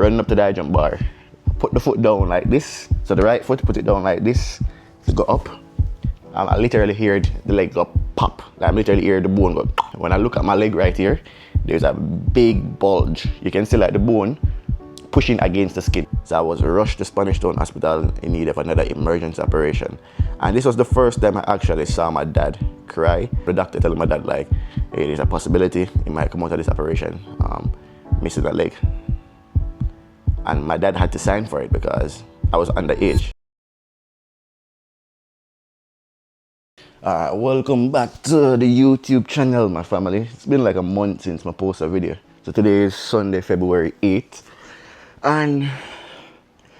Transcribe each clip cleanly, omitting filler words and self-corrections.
running up to the high jump bar, put the foot down like this. So the right foot, put it down like this to go up. I literally heard the leg go pop. I literally hear the bone go. When I look at my leg right here, there's a big bulge. You can see like the bone pushing against the skin. So I was rushed to Spanish Town Hospital in need of another emergency operation. And this was the first time I actually saw my dad cry. The doctor telling my dad like, hey, there's a possibility he might come out of this operation missing a leg. And my dad had to sign for it because I was underage. Welcome back to the YouTube channel, my family. It's been like a month since I posted a video. So today is Sunday, February 8th. And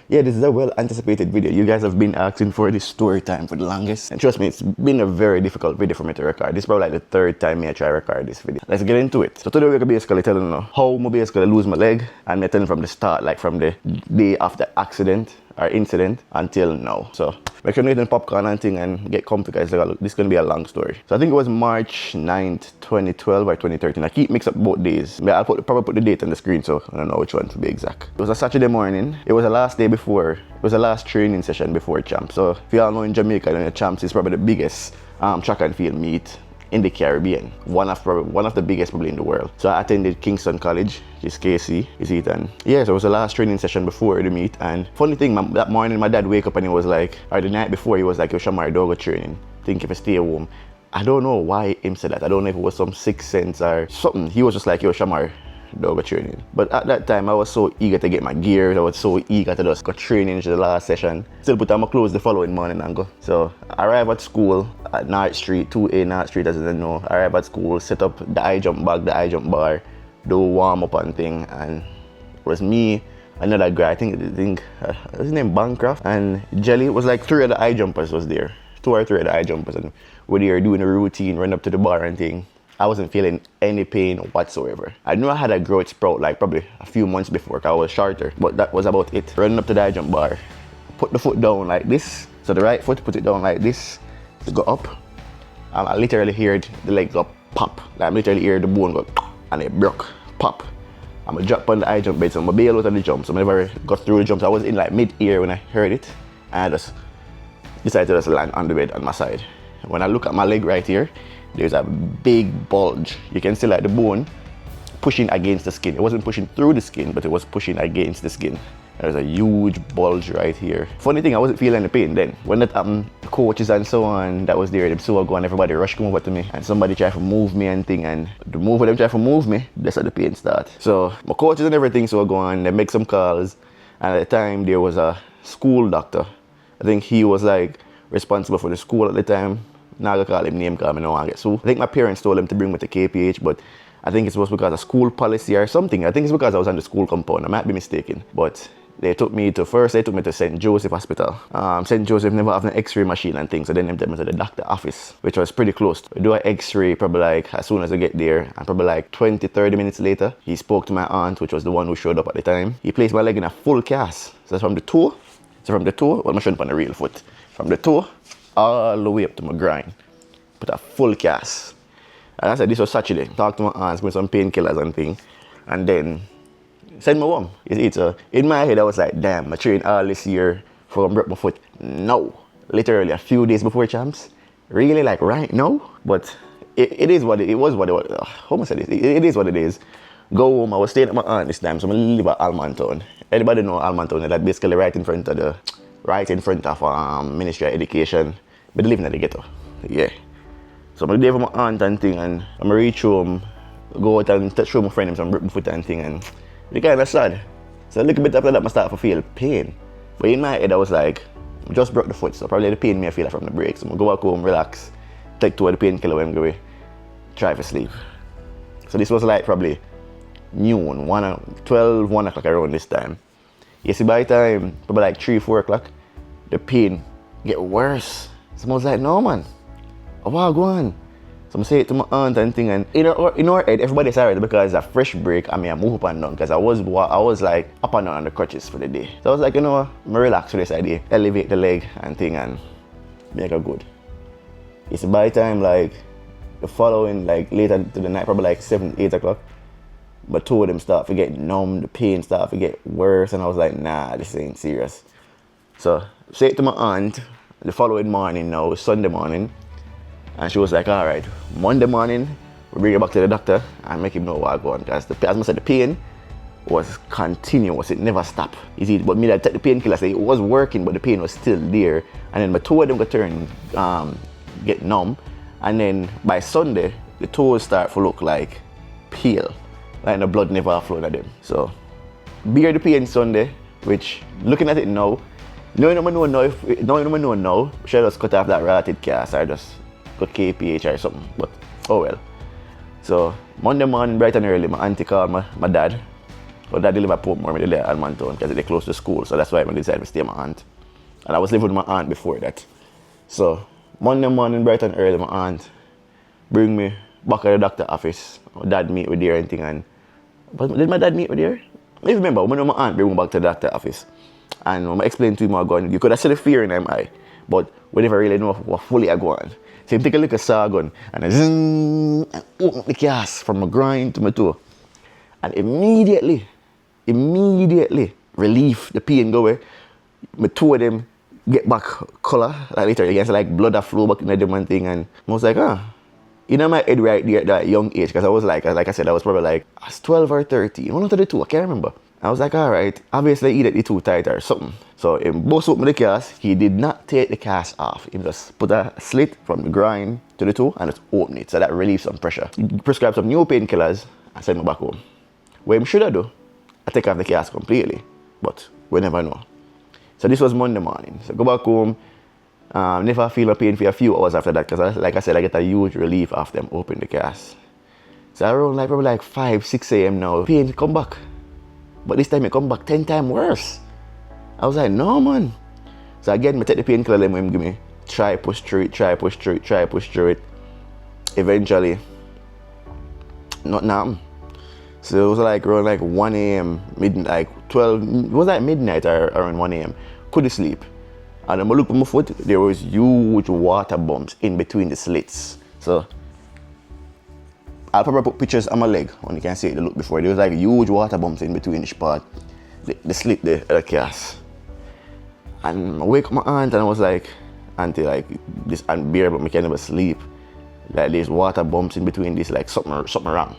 yeah, this is a well-anticipated video. You guys have been asking for this story time for the longest. And trust me, it's been a very difficult video for me to record. This is probably like the third time I try to record this video. Let's get into it. So today we're basically telling you how I basically lose my leg. And I'm telling from the start, like from the day after accident or incident until now. So make sure you're eating popcorn and thing and get comfy, guys. This is going to be a long story. So I think it was March 9th, 2012 or 2013. I keep mixing up both days. But I'll probably put the date on the screen so I don't know which one to be exact. It was a Saturday morning. It was the last day before. It was the last training session before champs. So if you all know in Jamaica, the champs is probably the biggest track and field meet in the Caribbean. One of the biggest probably in the world. So I attended Kingston College, which is KC, is it? And yeah, so it was the last training session before the meet. And funny thing, that morning my dad wake up and he was like, or the night before he was like, yo, Shamar, don't go training. Think if I stay home. I don't know why him said that. I don't know if it was some sixth sense or something. He was just like, yo, Shamar, don't go training. But at that time, I was so eager to get my gear. I was so eager to just go training into the last session. Still put on my clothes the following morning and go. So I arrived at school at North Street, 2A North Street, as you don't know. I arrived at school, set up the high jump bag, the high jump bar, do warm up and thing. And it was me, another guy, I think what's his name, Bancroft, and Jelly. It was like 3 of the high jumpers was there. 2 or 3 of the high jumpers. And we're there doing a routine, run up to the bar and thing. I wasn't feeling any pain whatsoever. I knew I had a growth sprout like probably a few months before because I was shorter, but that was about it. Running up to the high jump bar, put the foot down like this. So the right foot, put it down like this to go up. I literally heard the leg go pop. Like I literally heard the bone go and it broke, pop. I'm gonna drop on the high jump bed, so I'm gonna bail out of the jump. So I never got through the jump. So I was in like mid-air when I heard it, and I just decided to just land on the bed on my side. When I look at my leg right here, there's a big bulge. You can see like the bone pushing against the skin. It wasn't pushing through the skin, but it was pushing against the skin. There's a huge bulge right here. Funny thing, I wasn't feeling any pain then. When that coaches and so on that was there, them saw go and everybody rushed come over to me and somebody tried to move me and thing, and the move of them tried to move me, that's how the pain start. So my coaches and everything so go on, they make some calls, and at the time there was a school doctor. I think he was like responsible for the school at the time. Now I call him name because I don't want to get sued. I think my parents told him to bring me to KPH, but I think it was because of school policy or something. I think it's because I was on the school compound. I might be mistaken. But they took me to St. Joseph Hospital. St. Joseph never have an x-ray machine and things, so then they took me to the doctor office, which was pretty close. We do an x-ray probably like as soon as I get there, and probably like 20-30 minutes later, he spoke to my aunt, which was the one who showed up at the time. He placed my leg in a full cast. So that's from the toe. Well, I'm showing on the real foot. From the toe all the way up to my groin. Put a full cast. And I said this was Saturday. Talked to my aunts, with some painkillers and thing. And then send me home. You see, so in my head I was like, damn, I trained all this year for I broke my foot. No. Literally a few days before champs. Really like right now. But it is what it was. How much it is? It is what it is. Go home. I was staying at my aunt this time, so I'm gonna live at Almontown. Anybody know Almontown? That's basically right in front of Ministry of Education. But living at the ghetto. Yeah. So I'm there for my aunt and thing, and I'm gonna reach home, go out and touch my friend, so I'm break my foot and thing, and it's kind of sad. So a little bit after that, I start to feel pain. But in my head, I was like, I just broke the foot, so probably the pain may feel from the break. So I'm gonna go back home, relax, take 2 of the painkiller when I'm going, try to sleep. So this was like probably noon, 1 o'clock around this time. You see, by the time, probably like 3-4 o'clock, the pain get worse. So I was like, no man, oh, go on. So I say it to my aunt and thing, and in her head, everybody's alright because it's a fresh break. I mean, I move up and down because I was like up and down on the crutches for the day. So I was like, you know what, I'm relax for this idea, elevate the leg and thing and make it good. It's by the time like the following, like later to the night, probably like 7-8 o'clock, my toe them start to get numb, the pain start to get worse, and I was like, nah, this ain't serious. So say it to my aunt the following morning now, Sunday morning, and she was like, all right, Monday morning, we bring you back to the doctor and make him know what I go on. Because as I said, the pain was continuous, it never stopped. You see, but me that take the painkiller, say it was working, but the pain was still there. And then my toe of them got turn, get numb. And then by Sunday, the toes start to look like pale, like the blood never flowed at them. So, bear the pain Sunday, which looking at it now, no one know now, should I just cut off that rotted cast or just got KPH or something, but oh well. So Monday morning, bright and early, my auntie called my dad. But dad live at Portmore, I live at Edmonton because they're close to school, so that's why I decided to stay with my aunt. And I was living with my aunt before that. So Monday morning, bright and early, my aunt bring me back at the doctor office. My dad meet with her and thing, and but did my dad meet with her? I remember when my aunt bring me back to the doctor office. And when I explained to him what going, you could have seen the fear in them eye, but we never really know what fully I go on. So him take a look at saw gun and I zing and open the cast from my groin to my toe. And immediately, relief, the pain go away. My two of them get back color, like later, you can see like blood that flow back in them and thing. And I was like, you know my head right there at that young age, because I was like I said, I was probably like, I was 12 or 13, one of the two, I can't remember. I was like, all right, obviously either the too tight or something. So he bust open the cast, he did not take the cast off. He just put a slit from the groin to the toe and just open it, so that relieves some pressure. He prescribed some new painkillers and sent me back home. What he should have do, I take off the cast completely, but we never know. So this was Monday morning. So go back home, never feel no pain for a few hours after that, because like I said, I get a huge relief after them open the cast. So around like probably like 5, 6 a.m. now, pain come back. But this time it come back 10 times worse. I was like, no man. So again, I take the painkiller them him give me. Try push through it. Eventually, nothing happened. So it was like around like 1 a.m. midnight, like 12, it was like midnight or around 1 a.m. Couldn't sleep. And when I looked at my foot, there was huge water bumps in between the slits. So I'll probably put pictures on my leg when you can see it, the look before. There was like huge water bumps in between each part, the slit there, the cast. And I wake up my aunt and I was like, auntie, like this unbearable, I can't never sleep. Like there's water bumps in between this, like something wrong.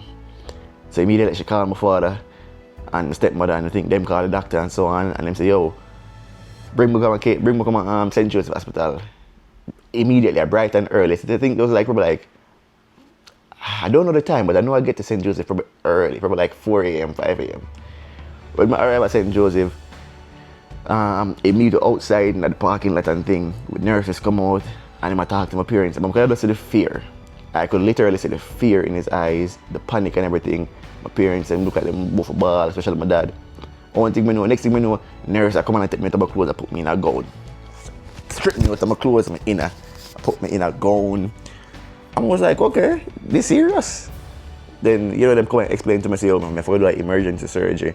So immediately she called my father and my stepmother, and I think them call the doctor and so on, and them say, yo, bring me to St. Joseph Hospital. Immediately, bright and early. So I think it was like probably like, I don't know the time, but I know I get to St. Joseph probably early, probably like 4 a.m., 5 a.m. When I arrive at St. Joseph, immediately outside in the parking lot and thing, with nurses come out, and I talk to my parents, and I could see the fear. I could literally see the fear in his eyes, the panic and everything. My parents, and look at them both a ball, especially my dad. Next thing I know, nurse I come and take me to my clothes and put me in a gown. Strip me out of my clothes, put me in a gown. I was like, okay, this serious? Then, them come and explain to me, say, oh, man, I have to do like emergency surgery.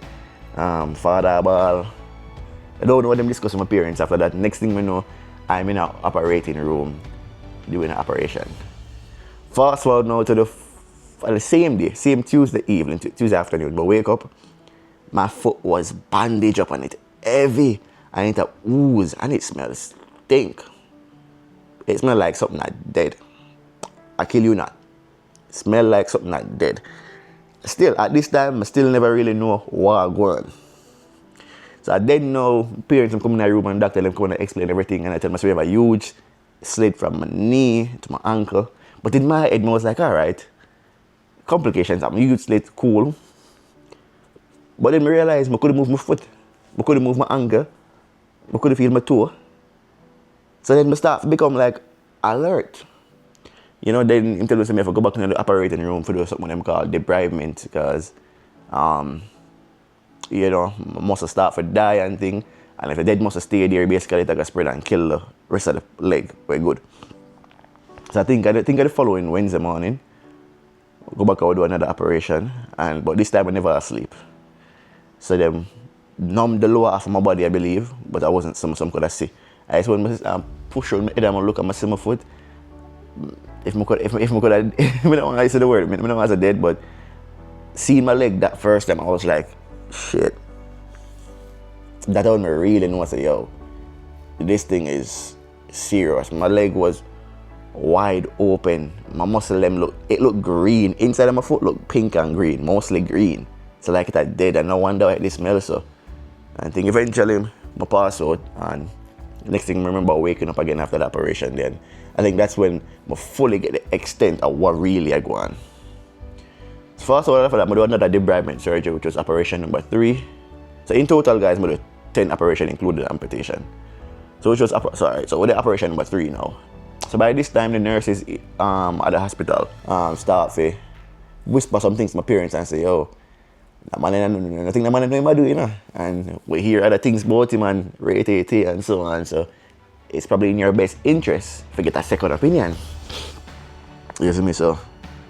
Father ball. I don't know what them discuss with my parents after that. Next thing I know, I'm in an operating room doing an operation. Fast forward now to the same day, same Tuesday evening, Tuesday afternoon, but wake up, my foot was bandaged up on it, heavy, and it ooze, and it smells stink. It smells like something that dead. I kill you not. It smell like something that dead. Still, at this time, I still never really know what going on. So I didn't know, parents come in the room and doctor them come and explain everything, and I tell myself I have a huge slit from my knee to my ankle. But in my head, I was like, all right, complications, I'm huge slit, cool. But then I realized I couldn't move my foot, I couldn't move my ankle, I couldn't feel my toe. So then I start to become like alert. Then introduce me if I go back into the operating room for do something them called debridement, because I must start for die and thing. And if the dead must stay there, basically it like spread and kill the rest of the leg. Very good. So I think the following Wednesday morning, go back and do another operation, but this time I never asleep. So them numbed the lower half of my body, I believe, but I wasn't some could I see. I just want to push on my head and look at my summer foot. If I could, I don't want to say the word, I don't want to say dead, but seeing my leg that first time, I was like, shit. That when me really know, I say, yo, this thing is serious. My leg was wide open. My muscle them looked green. Inside of my foot looked pink and green, mostly green. So like it had dead, and no wonder why this smell so. And I think eventually I pass out, and next thing I remember waking up again after the operation. Then I think that's when I fully get the extent of what really I go on. So first of all, after that, I do another debridement surgery, which was operation number 3. So in total, guys, I do 10 operation included amputation. So which was so we're the operation number 3 now. So by this time, the nurses at the hospital start to whisper some things to my parents and say, yo, that man, nothing the man know do, you know. And we hear other things about him and rate it and so on. So it's probably in your best interest to get a second opinion. You see me? So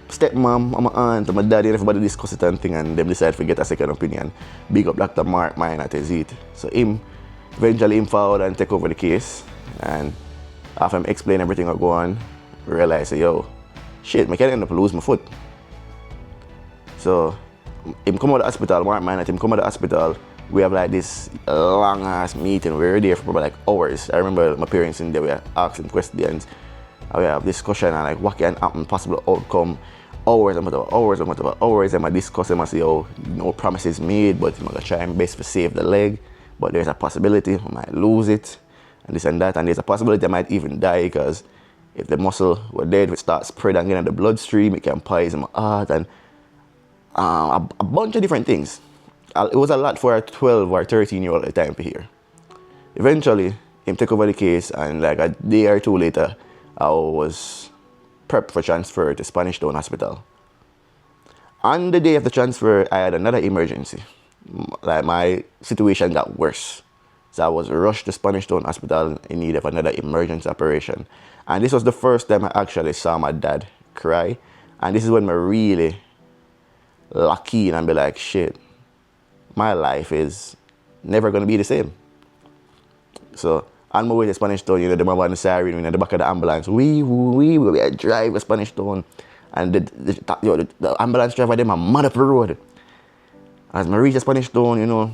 stepmom, my aunt, my daddy, everybody discuss it and thing, and them decide to get a second opinion. Big up Dr. Mark mine at his it. So eventually him forward and take over the case, and after him explain everything that go on, realize, yo, shit, I can end up lose my foot. So him come out of the hospital, Mark mine at him come out of the hospital. We have like this long ass meeting. We were there for probably like hours. I remember my parents in there, we were asking questions. We have discussion and like what can happen, possible outcome. Hours and hours, and I discuss them and say, oh, no promises made, but I'm gonna try my best to save the leg. But there's a possibility I might lose it, and this and that, and there's a possibility I might even die, because if the muscle were dead, if it starts spreading again in the bloodstream, it can poison my heart, and a bunch of different things. It was a lot for a 12 or 13-year-old at the time to hear. Eventually, him took over the case, and like a day or two later, I was prepped for transfer to Spanish Town Hospital. On the day of the transfer, I had another emergency. Like my situation got worse. So I was rushed to Spanish Town Hospital in need of another emergency operation. And this was the first time I actually saw my dad cry. And this is when I really lock in and be like, shit, my life is never going to be the same. So on my way to Spanish Town, you know, the man on the siren in the back of the ambulance. We drive to Spanish Town, and the ambulance driver, them are mad up the road. As I reach the Spanish Town, you know,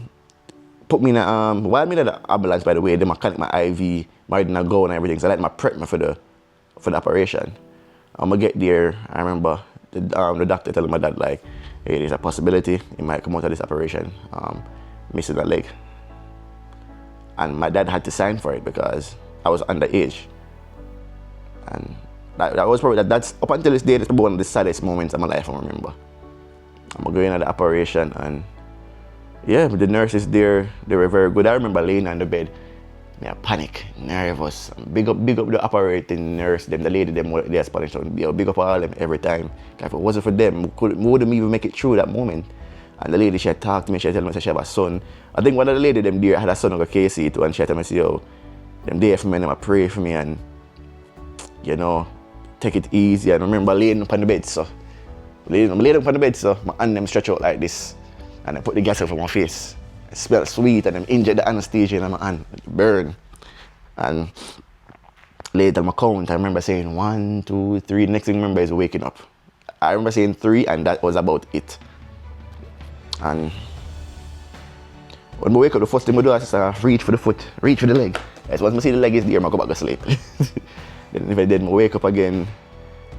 put me in a, while me in the ambulance, by the way, they connect my IV, my go and everything, so I let me prep me for the operation. I'm gonna get there, I remember the doctor telling my dad, like, hey, there's a possibility he might come out of this operation missing a leg. And my dad had to sign for it because I was underage. And that was probably, that's up until this day, that's one of the saddest moments of my life I remember. I'm going into the operation, and yeah, the nurses there, they were very good. I remember laying on the bed, I panic, nervous. Big up the operating nurse, them, the lady, them, they're Spanish, big up all them every time. If it wasn't for them, we wouldn't even make it through that moment. And the lady, she had talked to me, she had told me she have a son. I think one of the lady them there had a son of a KC too, and she had told me, yo, them there for me, and them pray for me, and you know, take it easy. And I remember laying up on the bed, so laying up on the bed, so my hand them stretch out like this, and I put the gas over my face. It smelled sweet, and them inject the anesthesia in my hand, it burn. And later my count, I remember saying 1, 2, 3. The next thing I remember is waking up. I remember saying 3, and that was about it. And when I wake up, the first thing I do is just reach for the foot, reach for the leg. As once I see the leg is there, I go back to sleep. Then if I did, I wake up again,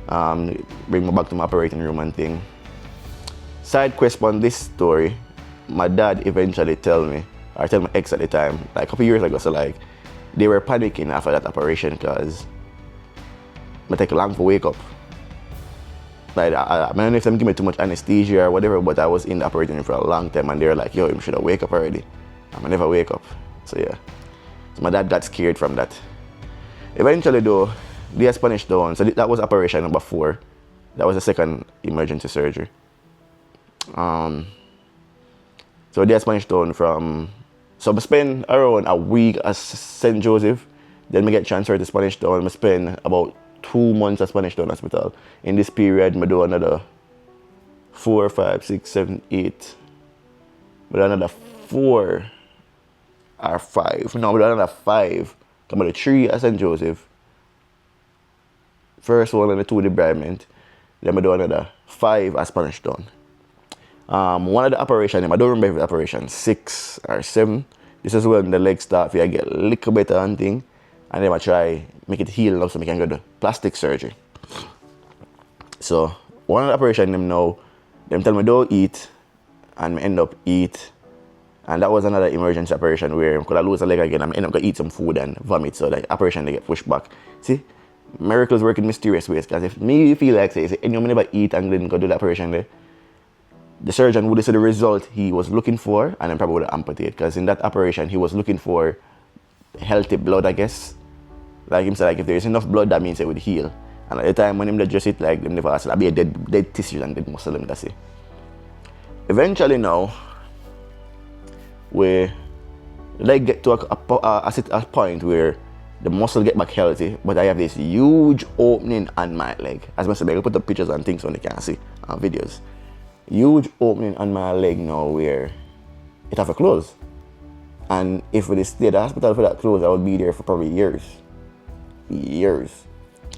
bring me back to my operating room and thing. Side quest on this story, my dad eventually tell my ex at the time, like a couple years ago, so like, they were panicking after that operation because I take long to wake up. Like, I don't know if them give me too much anesthesia or whatever, but I was in the operating room for a long time, and they were like, yo, you should have wake up already. I never wake up. So yeah. So my dad got scared from that. Eventually though, they had Spanish Town. So that was operation number 4. That was the second emergency surgery. So they had Spanish Town from, so I spent around a week at St. Joseph. Then I get transferred to Spanish Town. I spend about 2 months at Spanish Town Hospital. In this period, I do another 4, 5, 6, 7, 8. I do another 4 or 5. No, I do another 5. Come on, 3 at St. Joseph. First one and the 2 debridement. Then I do another 5 at Spanish Town. One of the operation, I don't remember if it's operation 6 or 7. This is when the leg start to get a little better and thing. And then I try make it heal now so I can go to plastic surgery. So one of the operation them now, them tell me don't eat, and I end up eat. And that was another emergency operation where I could I lose a leg again and I end up gonna eat some food and vomit. So the operation they get pushed back. See, miracles work in mysterious ways. Because if me feel like say anyone never eat and then go do the operation there, the surgeon would have said the result he was looking for and then probably would have amputated. Because in that operation he was looking for healthy blood, I guess. Like him said, like if there is enough blood, that means it would heal. And at the time when him address it, like them never asked, I'd be a dead tissue and dead muscle, them that's it. Eventually now, where leg get to a point where the muscle get back healthy, but I have this huge opening on my leg. As I said, I put the pictures and things so they can see videos. Huge opening on my leg now where it have to close. And if we stay at the hospital for that close, I would be there for probably years.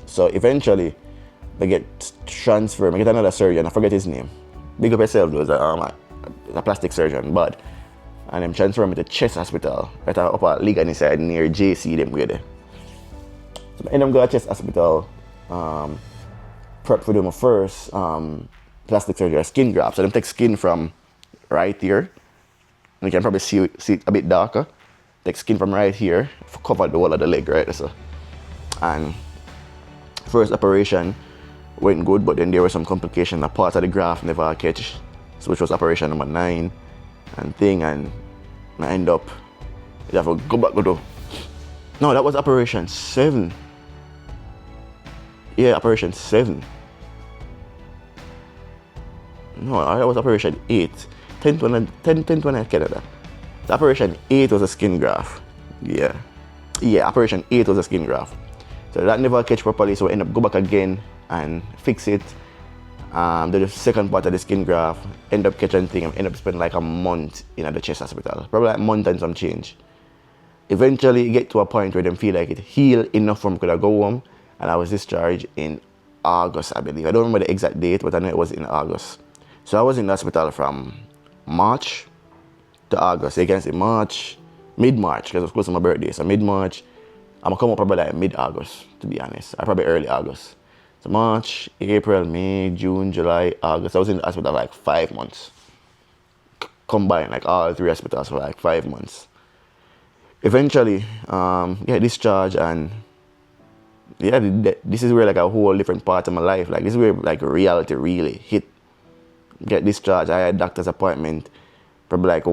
So eventually, they get transferred. I get another surgeon. I forget his name. Big up yourself, though. It's a plastic surgeon, but and them transfer me to Chest Hospital, right up at Ligan inside near JC. Them way there. So I end up going to Chest Hospital. Prep for my first plastic surgery, skin graft. So them take skin from right here. And you can probably see it a bit darker. Take skin from right here, cover the whole of the leg, right? So, and first operation went good, but then there were some complications. A part of the graft never catch, so which was operation number 9 and thing, and I end up you have to go back to. No, that was operation 7. Yeah, operation 7. No, that was operation 8. 10th one I Canada. The operation 8 was a skin graft. Yeah, operation 8 was a skin graft. So that never catch properly, so I end up go back again and fix it. The second part of the skin graft, end up catching thing, end up spending like a month in the Chest Hospital. Probably like a month and some change. Eventually get to a point where them feel like it healed enough for me to go home, and I was discharged in August, I believe. I don't remember the exact date, but I know it was in August. So I was in the hospital from March to August. You can say mid-March, because it was close to my birthday. So mid-March, I'm gonna come up probably like mid-August, to be honest. Probably early August. So March, April, May, June, July, August. I was in the hospital like 5 months. Combined, like all 3 hospitals for like 5 months. Eventually, discharged, and this is where like a whole different part of my life, like this is where like reality really hit. Get discharged, I had doctor's appointment probably like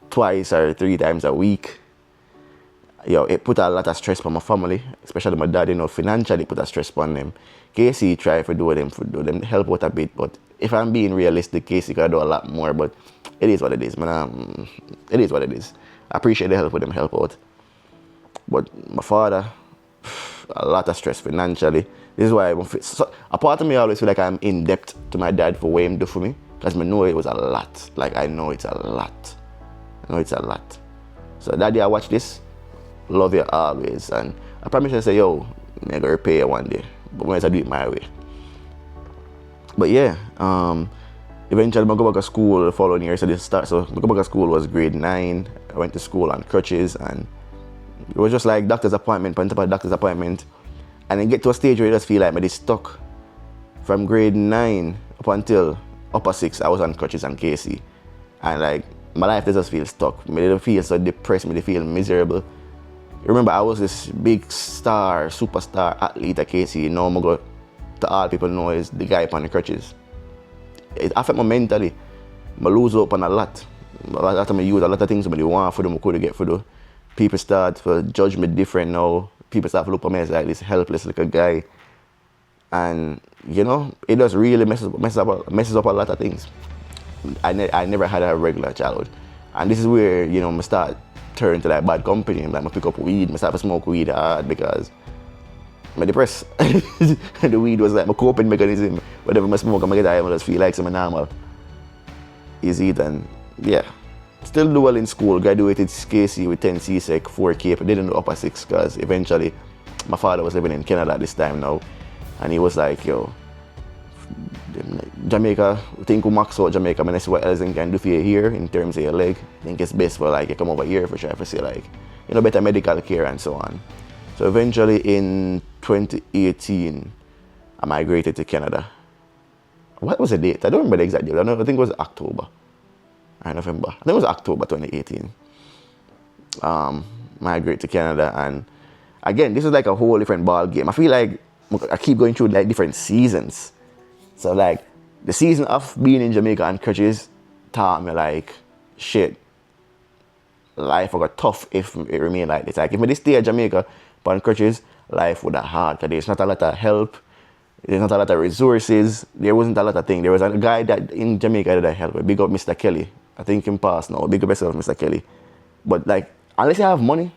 twice or 3 times a week. It put a lot of stress on my family, especially my dad, financially put a stress on them. Casey tried to do them help out a bit, but if I'm being realistic, Casey could do a lot more, but it is what it is, man. It is what it is. I appreciate the help with them help out. But my father, a lot of stress financially. This is why a part of me always feel like I'm in debt to my dad for what he did for me, because I know it was a lot. Like I know it's a lot. So daddy, I watch this. Love you always, and I promise you, say, I'm gonna repay you one day, but when I do it my way. But eventually I go back to school the following year. So I go back to school was grade 9. I went to school on crutches, and it was just like doctor's appointment, on top of doctor's appointment, and then get to a stage where you just feel like I'm stuck. From grade 9 up until upper 6, I was on crutches and Casey, and like my life just feel stuck. Me didn't feel so depressed. Me didn't feel miserable. Remember, I was this big star, superstar athlete at Casey. Now I'm go to all people know is the guy on the crutches. It affect me mentally. I lose up on a lot. A lot of my youth, a lot of things I want for them, I could get for them. People start to judge me different now. People start to look at me as like this helpless little guy. And, it just really messes up a lot of things. I never had a regular childhood. And this is where, I start turn to like bad company. Like I pick up weed, I start to smoke weed hard because I'm depressed. The weed was like my coping mechanism. Whatever I smoke, I get high, I just feel like I'm normal. Is it? And still do well in school. Graduated KC with 10 CSEC, 4 Cape. Didn't do upper 6 because eventually my father was living in Canada at this time now. And he was like, Jamaica, I think we max out Jamaica, and I see what else I can do for you here in terms of your leg. I think it's best for like you come over here for sure for see like, you know, better medical care and so on. So eventually in 2018, I migrated to Canada. What was the date? I don't remember the exact date. I think it was October or November. I think it was October 2018. Migrate to Canada, and again, this is like a whole different ball game. I feel like I keep going through like different seasons. So like the season of being in Jamaica and crutches taught me like shit. Life would got tough if it remained like this. Like if I did stay at Jamaica on crutches, life would have hard because there's not a lot of help. There's not a lot of resources. There wasn't a lot of things. There was a guy that in Jamaica that helped. Big up Mr. Kelly. I think in past now. Big up yourself, Mr. Kelly. But like, unless you have money,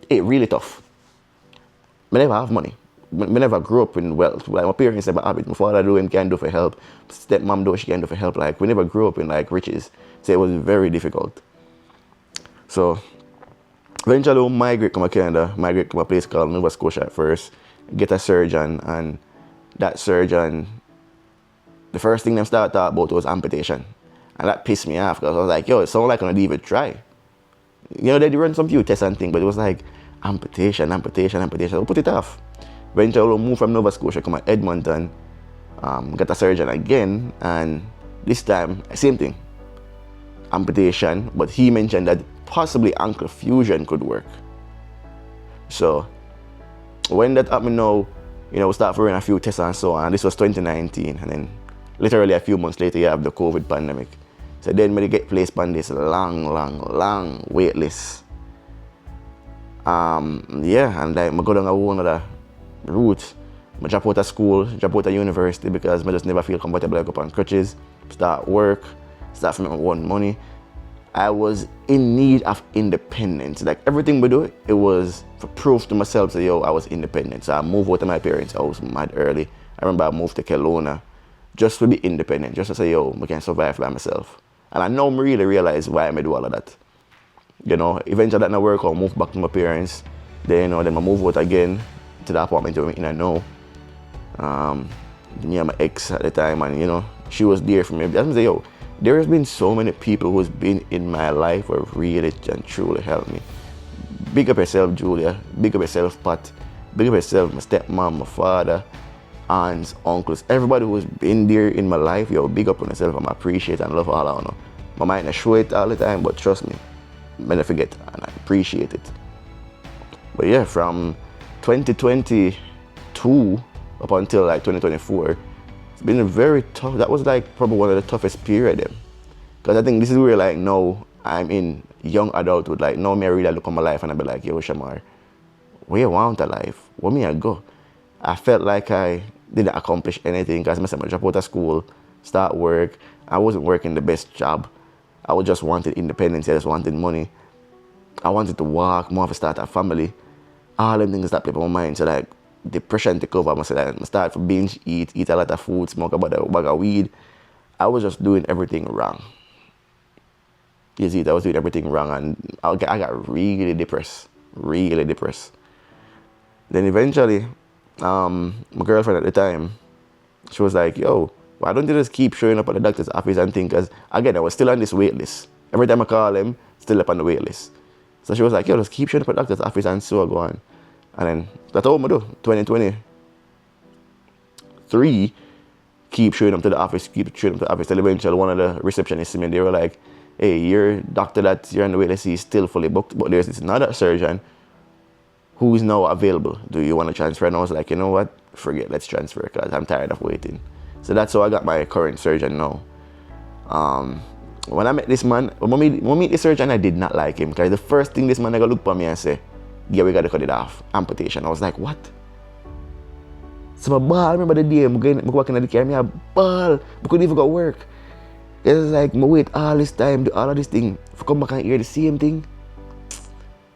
it's really tough. I never have money. I never grew up in wealth. Like my parents never have it. My father do him can do for help. Stepmom do what she can do for help. Like we never grew up in like riches. So it was very difficult. So eventually we migrate to Canada, migrate to a place called Nova Scotia at first, get a surgeon, and that surgeon, the first thing them started talking about was amputation. And that pissed me off because I was like, yo, it sounds like I'm gonna even try. You know, they run some few tests and things, but it was like amputation. I'll put it off. Eventually we moved from Nova Scotia, come to Edmonton, get a surgeon again, and this time, same thing. Amputation, but he mentioned that possibly ankle fusion could work. So when that happened now, you know, we start running a few tests and so on. This was 2019, and then literally a few months later you have the COVID pandemic. So then when you get placed on this long wait list. Yeah, and like I go down a whole other route. I drop out of school, drop out of university because I just never feel comfortable like up on crutches, start work, start from my own money. I was in need of independence. Like everything we do, it was for proof to myself that yo, I was independent. So I moved out of my parents' house mad early. I remember I moved to Kelowna just to be independent, just to say yo, I can survive by myself. And I now really realize why I do all of that. You know, eventually that not work out, moved back to my parents. Then you know, then I moved out again to the apartment I'm in now. Me and my ex at the time, and you know, she was there for me. I was say, yo, there has been so many people who's been in my life who have really and truly helped me. Big up yourself, Julia. Big up yourself, Pat. Big up yourself, my stepmom, my father, aunts, uncles, everybody who's been there in my life. Yo, big up on yourself. I appreciate and love all of you. I might not show it all the time, but trust me, I never forget and I appreciate it. But yeah, from 2022 up until like 2024, it's been a very tough. That was like probably one of the toughest period them. Because I think this is where like now I'm in young adulthood. Like now me I really look at my life and I be like, yo Shamar, where you want a life? Where me I go? I felt like I didn't accomplish anything because I dropped out of school, start work. I wasn't working the best job. I was just wanted independence. I just wanted money. I wanted to walk, more to start a family. All them things that play on my mind. So like depression take over. I start to binge eat a lot of food, smoke about a bag of weed. I was just doing everything wrong. You see, I was doing everything wrong and I got really depressed. Then eventually, my girlfriend at the time, she was like, yo, why don't you just keep showing up at the doctor's office and things? Because again, I was still on this wait list. Every time I call him, still up on the wait list. So she was like, yo, just keep showing up at the doctor's office and so I go on. And then that's all I do. 2023, keep showing up to the office, Till eventually one of the receptionists see me, they were like, hey, your doctor that you're on the wait list is still fully booked, but there's this another surgeon who is now available. Do you want to transfer? And I was like, you know what? Forget, let's transfer because I'm tired of waiting. So that's how I got my current surgeon now. When I met this man, when I meet the surgeon, I did not like him because the first thing this man I got look at me and say, yeah, we got to cut it off. Amputation. I was like, what? So my ball, I remember the day I'm working at the care, I ball. I couldn't even go work. It was like, I wait all this time, do all of this thing. If I come back and hear the same thing,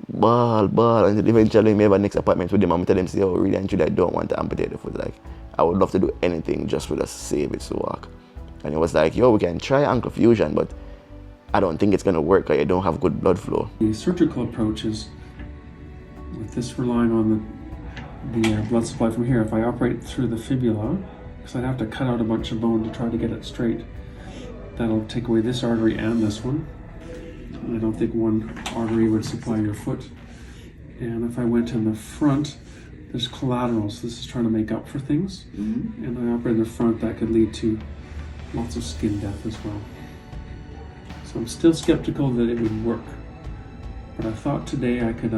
ball. And eventually, I have a next appointment with them. I'm telling them, say, oh, really, I don't want to amputate the foot. Like, I would love to do anything just for the save it to walk. And it was like, yo, we can try ankle fusion, but I don't think it's going to work because you don't have good blood flow. The surgical approaches, with this relying on the blood supply from here, if I operate through the fibula, because I'd have to cut out a bunch of bone to try to get it straight. That'll take away this artery and this one. I don't think one artery would supply your foot. And if I went in the front, there's collaterals. This is trying to make up for things. And I operate in the front, that could lead to lots of skin death as well. So I'm still skeptical that it would work. But I thought today I could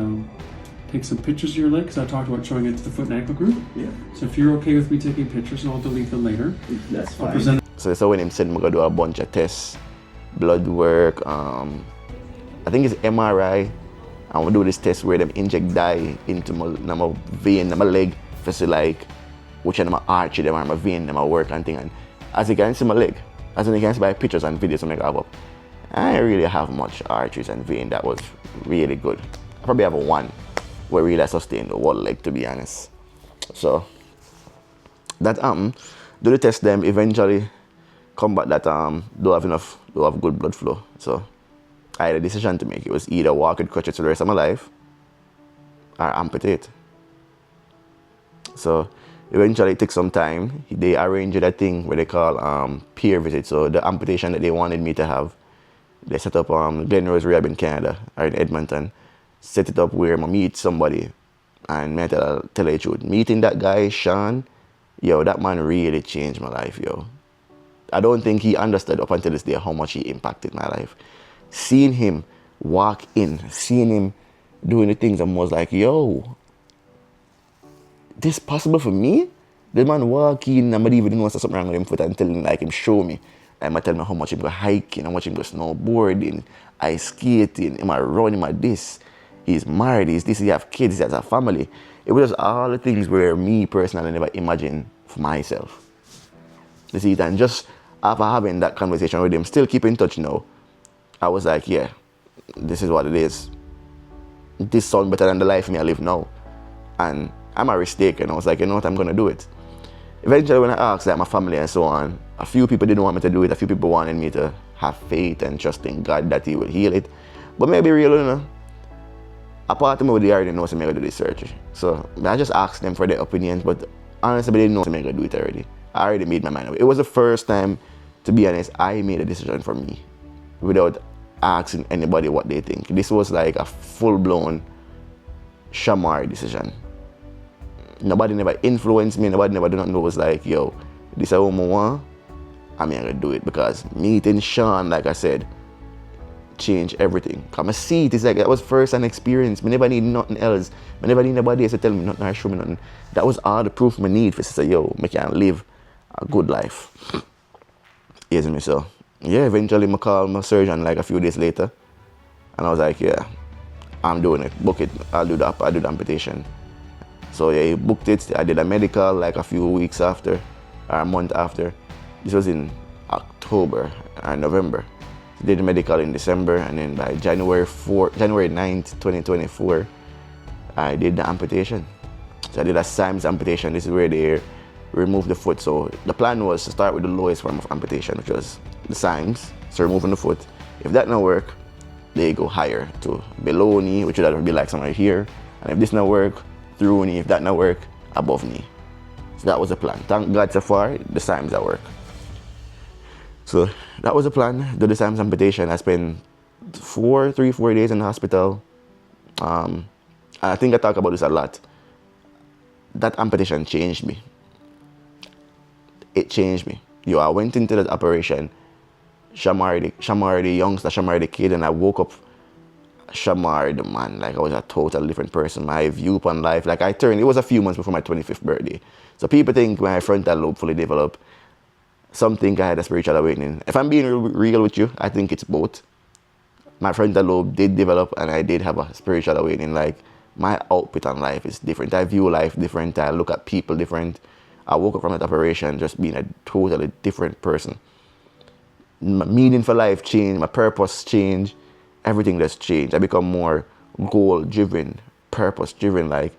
take some pictures of your leg, because I talked about showing it to the foot and ankle group. Yeah. So if you're okay with me taking pictures, and I'll delete them later. That's fine. I'll present. So when him said I'm gonna do a bunch of tests, blood work, I think it's MRI, and we do this test where them inject dye into my vein, my leg, to see like which one of my artery them are, my vein, them my work and thing. And as you can see my leg, as you can see by pictures and videos I make up, I don't really have much arteries and vein that was really good. I probably have one where really I sustained the whole leg, to be honest. So that do the test them, eventually come back that don't have good blood flow. So I had a decision to make. It was either walk with crutches for the rest of my life or amputate. So eventually it took some time. They arranged that thing where they call peer visit. So the amputation that they wanted me to have, they set up Glenrose Rehab in Canada or in Edmonton. Set it up where I meet somebody, and I tell you the truth, meeting that guy, Sean, yo, that man really changed my life, yo. I don't think he understood up until this day how much he impacted my life. Seeing him walk in, seeing him doing the things, I was like, yo, this possible for me? The man walk in, I'm not even know something wrong with him foot until like him show me. I'm tell me how much him go hiking, how much him go snowboarding, ice skating, him a run, him a this. He's married, he's this, he have kids, he has a family. It was just all the things where me personally never imagined for myself. You see, and just after having that conversation with him, still keep in touch now, I was like, yeah, this is what it is. This sounds better than the life me I live now. And I'm a risk taker, and I was like, you know what, I'm gonna do it. Eventually when I asked like my family and so on, a few people didn't want me to do it, a few people wanted me to have faith and trust in God that he would heal it. But maybe real, you know, a part of me they already know I'm gonna do this surgery. So I just asked them for their opinions, but honestly they didn't know I'm gonna do it already. I already made my mind up. It was the first time, to be honest, I made a decision for me without asking anybody what they think. This was like a full-blown shamar decision. Nobody never influenced me, nobody never did not know. It was like, yo, this is what I want, I'm gonna do it, because meeting Sean, like I said, changed everything. Cause I see it, it's like that was first-hand experience. I never need nothing else. I never need nobody else to tell me nothing or show me nothing. That was all the proof I need for to say, yo, I can live a good life. Yes, me so. Yeah, eventually I called my surgeon like a few days later, and I was like, yeah, I'm doing it. Book it. I'll do the amputation. So yeah, he booked it. I did a medical like a few weeks after, or a month after. This was in October or November. So did the medical in December, and then by January 9th, 2024, I did the amputation. So I did a Symes amputation. This is where they remove the foot. So the plan was to start with the lowest form of amputation, which was the Symes, so removing the foot. If that not work, they go higher to below knee, which would be like somewhere here. And if this not work, through knee. If that not work, above knee. So that was the plan. Thank God so far, the Symes that work. So that was the plan, do the Symes amputation. I spent 4 days in the hospital. I think I talk about this a lot. That amputation changed me. It changed me. Yo, I went into that operation, Shamar the youngster, Shamar the kid, and I woke up Shamar the man. Like I was a totally different person. My view upon life, like it was a few months before my 25th birthday. So people think my frontal lobe fully developed. Some think I had a spiritual awakening. If I'm being real with you, I think it's both. My frontal lobe did develop, and I did have a spiritual awakening. Like my output on life is different. I view life different. I look at people different. I woke up from that operation just being a totally different person. My meaning for life changed, my purpose changed, everything just changed. I become more goal-driven, purpose-driven. Like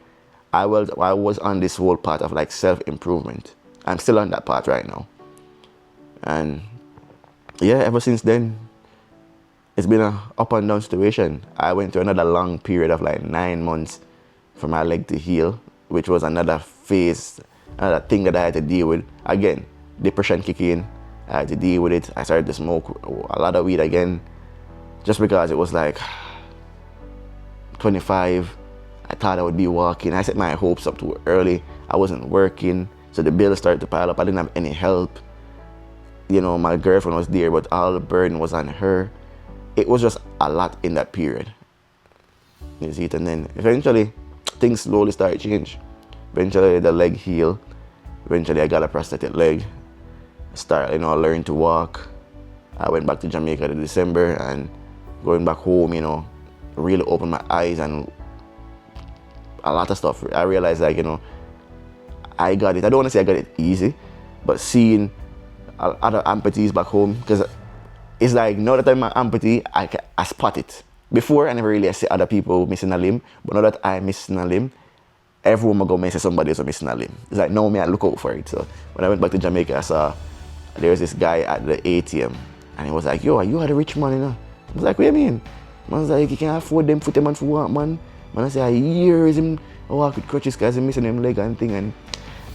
I was on this whole path of like self-improvement. I'm still on that path right now. And yeah, ever since then, it's been an up and down situation. I went through another long period of like 9 months for my leg to heal, which was another phase another thing that I had to deal with. Again, depression kicked in. I had to deal with it. I started to smoke a lot of weed again, just because it was like 25. I thought I would be walking. I set my hopes up too early. I wasn't working, so the bills started to pile up. I didn't have any help. You know, my girlfriend was there, but all the burden was on her. It was just a lot in that period. You see it, and then eventually things slowly started to change. Eventually the leg healed. Eventually I got a prosthetic leg. I learned to walk. I went back to Jamaica in December, and going back home, really opened my eyes and a lot of stuff. I realized I got it. I don't want to say I got it easy, but seeing other amputees back home, because it's like now that I'm an amputee, I spot it. Before, I never really see other people missing a limb, but now that I'm missing a limb, everyone will go and say somebody else missing a limb. It's like, now me, I look out for it. So when I went back to Jamaica, I saw there was this guy at the ATM, and he was like, yo, you are the rich man, I was like, what do you mean? Man was like, you can't afford them foot man for what, man? Man, I say, years him walk with crutches because he's missing him leg and thing. And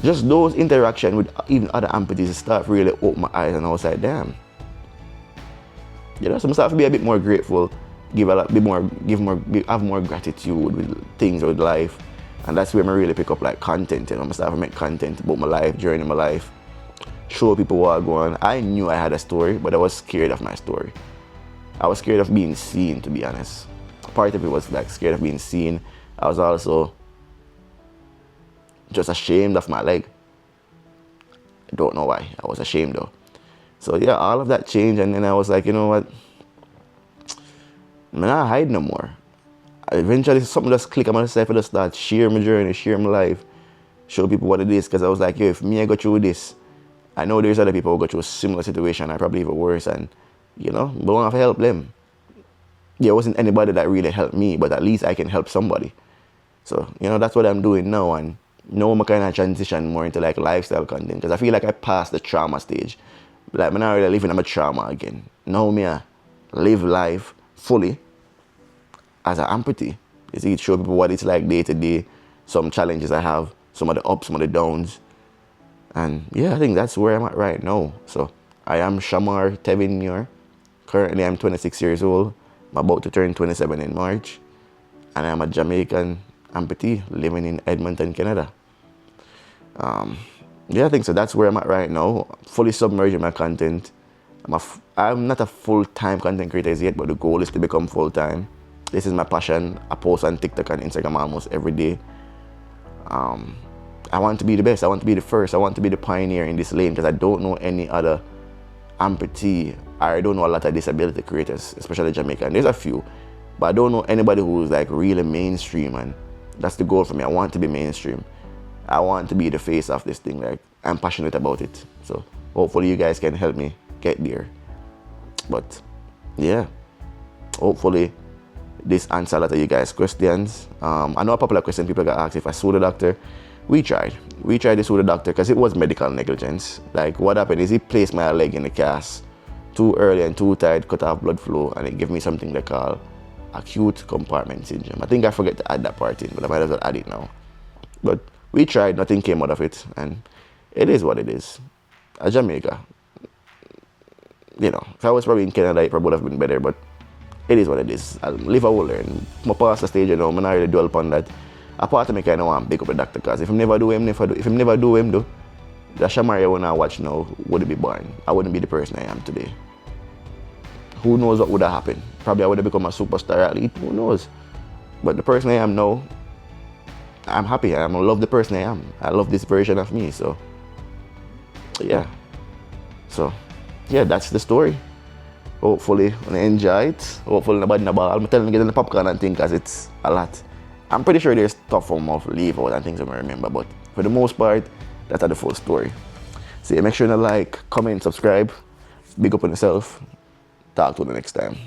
just those interaction with even other amputees start really open my eyes, and I was like, damn. So I start to be a bit more grateful, have more gratitude with things, with life. And that's where I really pick up like content. I start to make content about my life, journey my life, show people what I'm going. I knew I had a story, but I was scared of my story. I was scared of being seen, to be honest. Part of it was like scared of being seen. I was also just ashamed of my leg. I don't know why. I was ashamed though. So yeah, all of that changed, and then I was like, you know what? I'm not hide no more. Eventually something just clicked on myself, and just start share my journey, share my life, show people what it is. Because I was like, yo, if me I go through this, I know there's other people who go through a similar situation, and probably even worse, and but I don't have to help them. There wasn't anybody that really helped me, but at least I can help somebody. So, that's what I'm doing now, and now I'm kind of transition more into like lifestyle content, because I feel like I passed the trauma stage. Like, I'm not really living in my trauma again. Now I live life fully as an amputee. You see, show people what it's like day to day, some challenges I have, some of the ups, some of the downs. And yeah, I think that's where I'm at right now. So I am Shamar Tevin Muir. Currently I'm 26 years old. I'm about to turn 27 in March. And I'm a Jamaican amputee living in Edmonton, Canada. Yeah, I think so. That's where I'm at right now. Fully submerged in my content. I'm not a full-time content creator yet, but the goal is to become full-time. This is my passion. I post on TikTok and Instagram almost every day. I want to be the best. I want to be the first. I want to be the pioneer in this lane, because I don't know any other amputee. I don't know a lot of disability creators, especially Jamaican. There's a few, but I don't know anybody who's like really mainstream, and that's the goal for me. I want to be mainstream. I want to be the face of this thing. Like, I'm passionate about it. So hopefully you guys can help me get there. But yeah, hopefully this answers a lot of you guys' questions. I know a popular question people got asked if I saw the doctor. We tried to sue the doctor because it was medical negligence. Like, what happened is he placed my leg in the cast too early and too tight, cut off blood flow, and it gave me something they call acute compartment syndrome. I think I forget to add that part in, but I might as well add it now. But we tried, nothing came out of it, and it is what it is. Jamaica, if I was probably in Canada, it probably would have been better, but it is what it is. I'll live, I will learn. I'm past the stage, I'm not really dwell upon that. A part of me kind of want to pick up the doctor, because if I never do him, the Shamaria when I watch now would be born. I wouldn't be the person I am today. Who knows what would have happened? Probably I would have become a superstar athlete, who knows? But the person I am now, I'm happy. I love the person I am. I love this version of me, so yeah. So yeah, that's the story. Hopefully you enjoy it. Hopefully nobody in the ball. I'm telling you, get in the popcorn and think, because it's a lot. I'm pretty sure there's stuff from off leave out and things I remember, but for the most part, that's the full story. So yeah, make sure to like, comment, subscribe. Big up on yourself. Talk to you the next time.